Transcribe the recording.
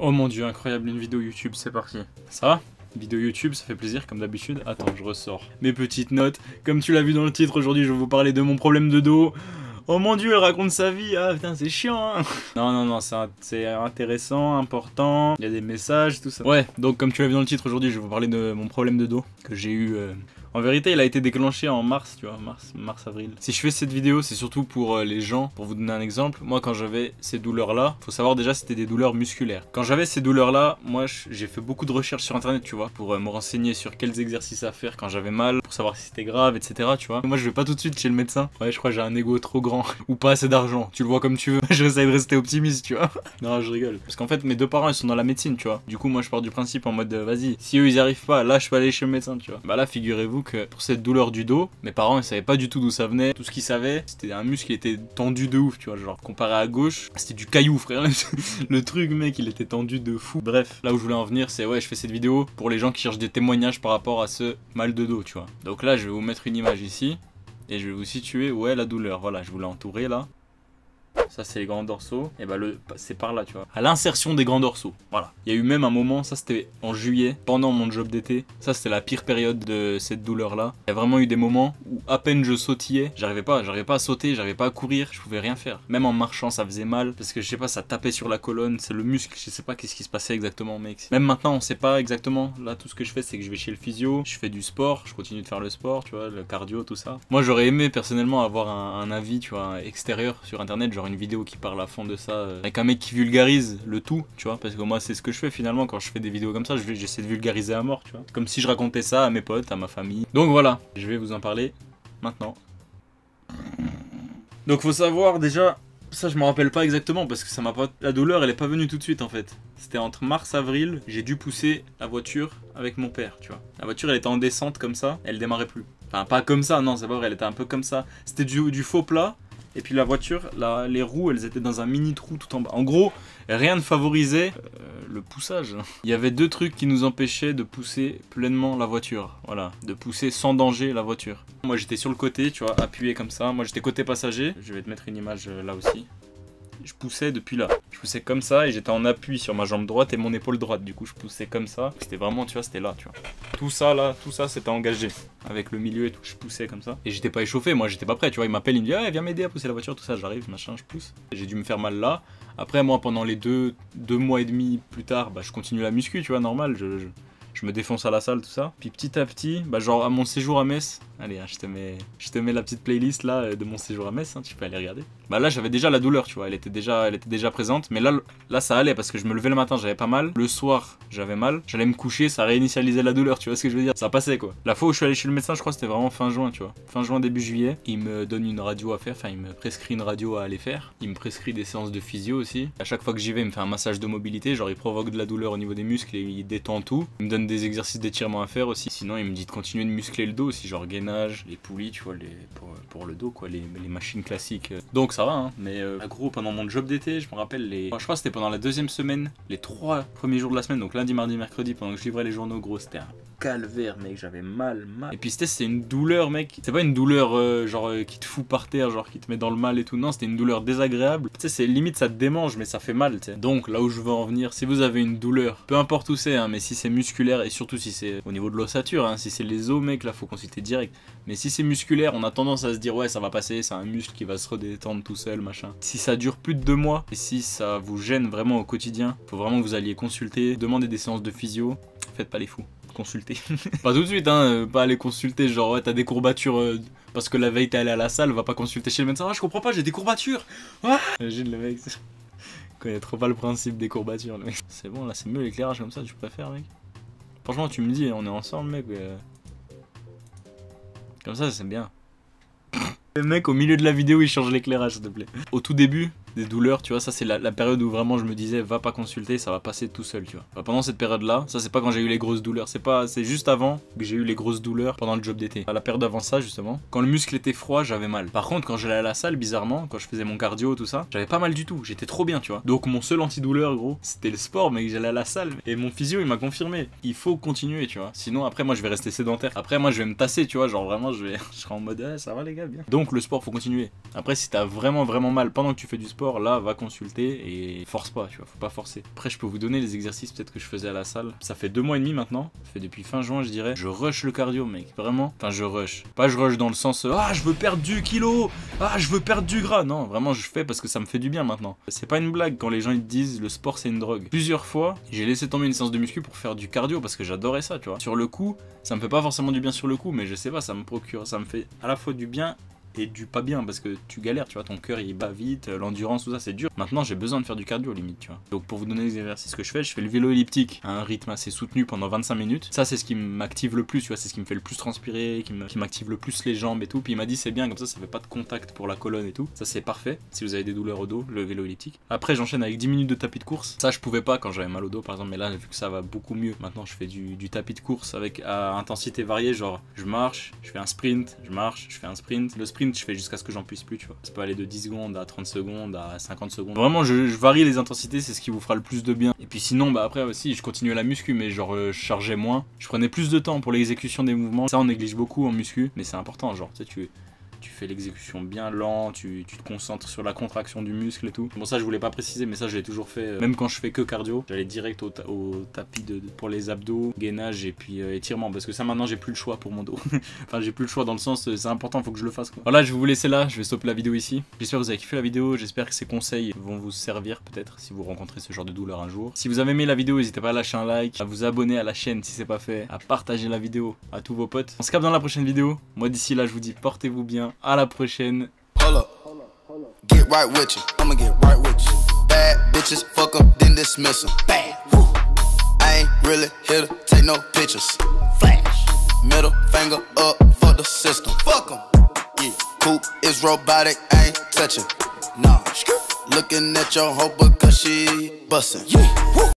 Oh mon dieu, incroyable, une vidéo YouTube, c'est parti. Ça va? Vidéo YouTube, ça fait plaisir comme d'habitude. Attends, je ressors mes petites notes. Comme tu l'as vu dans le titre, aujourd'hui je vais vous parler de mon problème de dos. Oh mon dieu, elle raconte sa vie. Ah putain, c'est chiant hein. Non, c'est intéressant, important. Il y a des messages, tout ça. Ouais, donc comme tu l'as vu dans le titre, aujourd'hui je vais vous parler de mon problème de dos que j'ai eu. En vérité, il a été déclenché en mars, tu vois, mars-avril. Si je fais cette vidéo, c'est surtout pour les gens, pour vous donner un exemple. Moi, quand j'avais ces douleurs-là, faut savoir déjà, c'était des douleurs musculaires. Quand j'avais ces douleurs-là, moi, j'ai fait beaucoup de recherches sur internet, tu vois, pour me renseigner sur quels exercices à faire quand j'avais mal, pour savoir si c'était grave, etc., tu vois. Moi, je vais pas tout de suite chez le médecin. Ouais, je crois que j'ai un ego trop grand, ou pas assez d'argent. Tu le vois comme tu veux. J'essaie de rester optimiste, tu vois. Non, je rigole. Parce qu'en fait, mes deux parents, ils sont dans la médecine, tu vois. Du coup, moi, je pars du principe en mode, vas-y, si eux, ils y arrivent pas, là, je peux aller chez le médecin, tu vois. Bah là, figurez-vous que pour cette douleur du dos, mes parents ils savaient pas du tout d'où ça venait. Tout ce qu'ils savaient, c'était un muscle qui était tendu de ouf, tu vois, genre comparé à gauche, c'était du caillou frère. Le truc mec, il était tendu de fou. Bref, là où je voulais en venir, c'est ouais, je fais cette vidéo pour les gens qui cherchent des témoignages par rapport à ce mal de dos, tu vois. Donc là, je vais vous mettre une image ici et je vais vous situer où est la douleur. Voilà, je vous l'ai entouré là. Ça c'est les grands dorsaux, et bah c'est par là tu vois. À l'insertion des grands dorsaux, voilà. Il y a eu même un moment, ça c'était en juillet, pendant mon job d'été. Ça c'était la pire période de cette douleur là. Il y a vraiment eu des moments où à peine je sautillais, j'arrivais pas à sauter, j'arrivais pas à courir, je pouvais rien faire. Même en marchant ça faisait mal, parce que je sais pas, ça tapait sur la colonne, c'est le muscle, je sais pas qu'est-ce qui se passait exactement mec. Même maintenant on sait pas exactement, là tout ce que je fais c'est que je vais chez le physio, je fais du sport, je continue de faire le sport, tu vois, le cardio, tout ça. Moi j'aurais aimé personnellement avoir un avis, tu vois, extérieur sur internet, genre une vidéo qui parle à fond de ça, avec un mec qui vulgarise le tout, tu vois, parce que moi c'est ce que je fais finalement quand je fais des vidéos comme ça, j'essaie de vulgariser à mort, tu vois, comme si je racontais ça à mes potes, à ma famille. Donc voilà, je vais vous en parler maintenant. Donc faut savoir déjà, ça je me rappelle pas exactement parce que ça m'a pas, la douleur elle est pas venue tout de suite en fait. C'était entre mars avril, j'ai dû pousser la voiture avec mon père, tu vois. La voiture elle était en descente comme ça, elle démarrait plus. Enfin pas comme ça, non c'est pas vrai, elle était un peu comme ça. C'était du faux plat. Et puis la voiture, les roues, elles étaient dans un mini trou tout en bas. En gros, rien ne favorisait le poussage. Il y avait deux trucs qui nous empêchaient de pousser pleinement la voiture. Voilà, de pousser sans danger la voiture. Moi j'étais sur le côté, tu vois, appuyé comme ça. Moi j'étais côté passager. Je vais te mettre une image là aussi. Je poussais depuis là. Je poussais comme ça et j'étais en appui sur ma jambe droite et mon épaule droite. Du coup, je poussais comme ça. C'était vraiment, tu vois, c'était là, tu vois. Tout ça, là, tout ça, c'était engagé. Avec le milieu et tout, je poussais comme ça. Et j'étais pas échauffé, moi, j'étais pas prêt, tu vois. Il m'appelle, il me dit, ah, viens m'aider à pousser la voiture, tout ça. J'arrive, machin, je pousse. J'ai dû me faire mal là. Après, moi, pendant les deux mois et demi plus tard, bah, je continue la muscu, tu vois, normal. Je me défonce à la salle, tout ça. Puis petit à petit, bah genre à mon séjour à Metz, allez, hein, je te mets la petite playlist là de mon séjour à Metz, hein, tu peux aller regarder. Bah là j'avais déjà la douleur, tu vois, elle était déjà présente, mais là ça allait parce que je me levais le matin, j'avais pas mal. Le soir, j'avais mal. J'allais me coucher, ça réinitialisait la douleur, tu vois ce que je veux dire. Ça passait quoi. La fois où je suis allé chez le médecin, je crois que c'était vraiment fin juin, tu vois. Fin juin, début juillet, il me donne une radio à faire, enfin il me prescrit une radio à aller faire. Il me prescrit des séances de physio aussi. À chaque fois que j'y vais, il me fait un massage de mobilité, genre il provoque de la douleur au niveau des muscles et il détend tout. Il me donne des exercices d'étirement à faire aussi. Sinon, il me dit de continuer de muscler le dos aussi, genre gainage, les poulies, tu vois, pour le dos, quoi, les machines classiques. Donc ça va, hein. Mais gros, pendant mon job d'été, je me rappelle je crois que c'était pendant la deuxième semaine, les 3 premiers jours de la semaine, donc lundi, mardi, mercredi, pendant que je livrais les journaux, gros, c'était un calvaire, mec, j'avais mal. Et puis c'est une douleur, mec. C'est pas une douleur qui te fout par terre, genre qui te met dans le mal et tout. Non, c'était une douleur désagréable. Tu sais, c'est limite ça te démange, mais ça fait mal, tu sais. Donc là où je veux en venir, si vous avez une douleur, peu importe où c'est, hein, mais si c'est musculaire et surtout si c'est au niveau de l'ossature, hein, si c'est les os, mec, là faut consulter direct. Mais si c'est musculaire, on a tendance à se dire ouais, ça va passer, c'est un muscle qui va se redétendre tout seul, machin. Si ça dure plus de 2 mois et si ça vous gêne vraiment au quotidien, faut vraiment que vous alliez consulter, demander des séances de physio. Faites pas les fous. Consulter. Pas tout de suite, hein, pas aller consulter, genre ouais, t'as des courbatures parce que la veille t'es allé à la salle, va pas consulter chez le médecin. Ah, je comprends pas, j'ai des courbatures. Ah, imagine le mec, il connaît trop pas le principe des courbatures, le mec. C'est bon, là, c'est mieux l'éclairage comme ça, tu préfères, mec. Franchement, tu me dis, on est ensemble, mec. Comme ça, c'est bien. Le mec, au milieu de la vidéo, il change l'éclairage, s'il te plaît. Au tout début des douleurs, tu vois, ça c'est la période où vraiment je me disais va pas consulter, ça va passer tout seul, tu vois. Enfin, pendant cette période là, ça c'est pas quand j'ai eu les grosses douleurs, c'est juste avant que j'ai eu les grosses douleurs pendant le job d'été. À la période avant ça justement, quand le muscle était froid, j'avais mal. Par contre, quand j'allais à la salle, bizarrement, quand je faisais mon cardio tout ça, j'avais pas mal du tout, j'étais trop bien, tu vois. Donc mon seul antidouleur gros, c'était le sport, mais j'allais à la salle et mon physio il m'a confirmé, il faut continuer, tu vois. Sinon après moi je vais rester sédentaire. Après moi je vais me tasser, tu vois, genre vraiment je serai en mode ça va les gars bien. Donc le sport faut continuer. Après si t'as vraiment mal pendant que tu fais du sport, sport, là va consulter et force pas, tu vois, faut pas forcer. Après je peux vous donner les exercices peut-être que je faisais à la salle. Ça fait 2 mois et demi maintenant, ça fait depuis fin juin je dirais. Je rush le cardio mec, vraiment. Enfin je rush. Pas je rush dans le sens ah je veux perdre du kilo, ah je veux perdre du gras. Non, vraiment je fais parce que ça me fait du bien maintenant. C'est pas une blague quand les gens ils te disent le sport c'est une drogue. Plusieurs fois j'ai laissé tomber une séance de muscu pour faire du cardio parce que j'adorais ça, tu vois. Sur le coup, ça me fait pas forcément du bien sur le coup, mais je sais pas, ça me procure, ça me fait à la fois du bien et du pas bien parce que tu galères, tu vois, ton cœur il bat vite, l'endurance, tout ça c'est dur. Maintenant j'ai besoin de faire du cardio limite, tu vois. Donc pour vous donner les exercices que je fais le vélo elliptique à un rythme assez soutenu pendant 25 minutes. Ça c'est ce qui m'active le plus, tu vois, c'est ce qui me fait le plus transpirer, qui m'active le plus les jambes et tout. Puis il m'a dit c'est bien comme ça fait pas de contact pour la colonne et tout. Ça c'est parfait si vous avez des douleurs au dos, le vélo elliptique. Après j'enchaîne avec 10 minutes de tapis de course. Ça je pouvais pas quand j'avais mal au dos par exemple, mais là vu que ça va beaucoup mieux, maintenant je fais du tapis de course avec à intensité variée, genre je marche, je fais un sprint, je marche, je fais un sprint. Le sprint je fais jusqu'à ce que j'en puisse plus, tu vois. Ça peut aller de 10 secondes à 30 secondes à 50 secondes. Vraiment, je varie les intensités, c'est ce qui vous fera le plus de bien. Et puis sinon, bah après aussi, je continuais la muscu, mais genre je chargeais moins. Je prenais plus de temps pour l'exécution des mouvements. Ça, on néglige beaucoup en muscu, mais c'est important, genre, tu sais, tu fais l'exécution bien lent, tu te concentres sur la contraction du muscle et tout. Bon ça je voulais pas préciser mais ça je l'ai toujours fait, même quand je fais que cardio, j'allais direct au tapis pour les abdos, gainage et puis étirement parce que ça maintenant j'ai plus le choix pour mon dos. Enfin j'ai plus le choix dans le sens c'est important, faut que je le fasse quoi. Voilà, je vais vous laisser là, je vais stopper la vidéo ici. J'espère que vous avez kiffé la vidéo, j'espère que ces conseils vont vous servir peut-être si vous rencontrez ce genre de douleur un jour. Si vous avez aimé la vidéo, n'hésitez pas à lâcher un like, à vous abonner à la chaîne si c'est pas fait, à partager la vidéo à tous vos potes. On se capte dans la prochaine vidéo. Moi d'ici là je vous dis portez-vous bien, à la prochaine. Hold up. Get right with you. I'ma get right with you. Bad bitches, fuck them, then dismiss them. Bad. Woo. I ain't really here to take no pictures. Flash. Middle finger up for the system. Fuck them. Yeah. Coupe is robotic, I ain't touching. Nah. Looking at your hoe because she bustin'. Yeah. Woo.